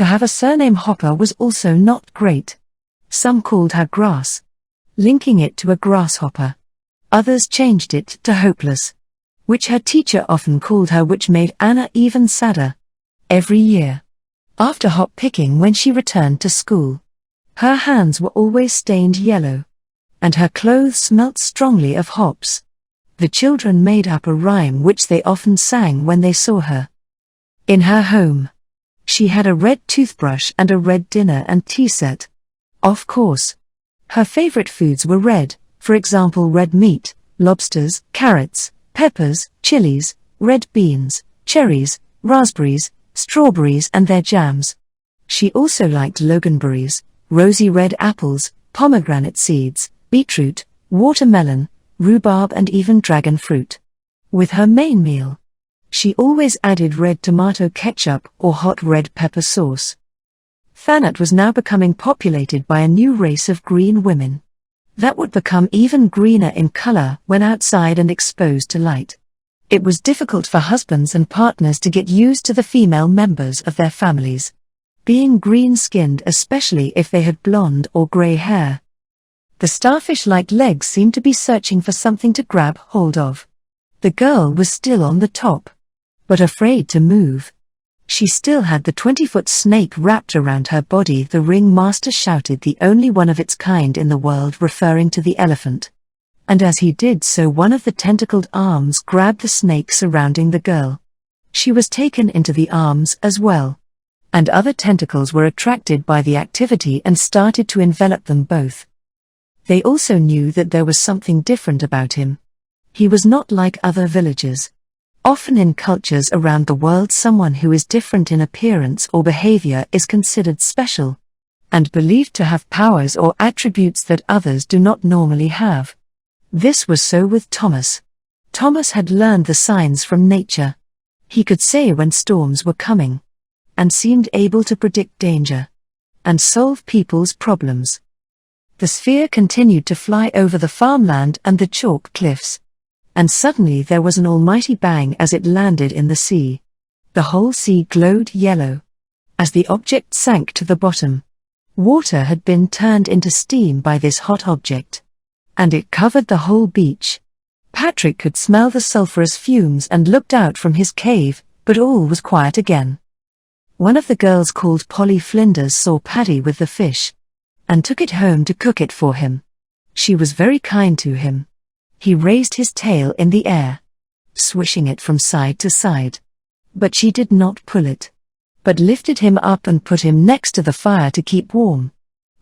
To have a surname Hopper was also not great. Some called her Grass, linking it to a grasshopper. Others changed it to Hopeless, which her teacher often called her, which made Anna even sadder. Every year, after hop picking when she returned to school, her hands were always stained yellow, and her clothes smelt strongly of hops. The children made up a rhyme which they often sang when they saw her. In her home, she had a red toothbrush and a red dinner and tea set. Of course, her favorite foods were red, for example red meat, lobsters, carrots, peppers, chilies, red beans, cherries, raspberries, strawberries and their jams. She also liked loganberries, rosy red apples, pomegranate seeds, beetroot, watermelon, rhubarb and even dragon fruit. With her main meal, she always added red tomato ketchup or hot red pepper sauce. Thanet was now becoming populated by a new race of green women that would become even greener in color when outside and exposed to light. It was difficult for husbands and partners to get used to the female members of their families being green-skinned, especially if they had blonde or gray hair. The starfish-like legs seemed to be searching for something to grab hold of. The girl was still on the top, but afraid to move. She still had the 20-foot snake wrapped around her body. The ringmaster shouted, the only one of its kind in the world, referring to the elephant. And as he did so, one of the tentacled arms grabbed the snake surrounding the girl. She was taken into the arms as well, and other tentacles were attracted by the activity and started to envelop them both. They also knew that there was something different about him. He was not like other villagers. Often in cultures around the world, someone who is different in appearance or behavior is considered special, and believed to have powers or attributes that others do not normally have. This was so with Thomas. Thomas had learned the signs from nature. He could say when storms were coming, and seemed able to predict danger, and solve people's problems. The sphere continued to fly over the farmland and the chalk cliffs. And suddenly there was an almighty bang as it landed in the sea. The whole sea glowed yellow as the object sank to the bottom. Water had been turned into steam by this hot object, and it covered the whole beach. Patrick could smell the sulphurous fumes and looked out from his cave, but all was quiet again. One of the girls called Polly Flinders saw Paddy with the fish, and took it home to cook it for him. She was very kind to him. He raised his tail in the air, swishing it from side to side. But she did not pull it, but lifted him up and put him next to the fire to keep warm.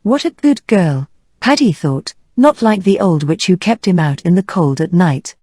What a good girl, Paddy thought, not like the old witch who kept him out in the cold at night.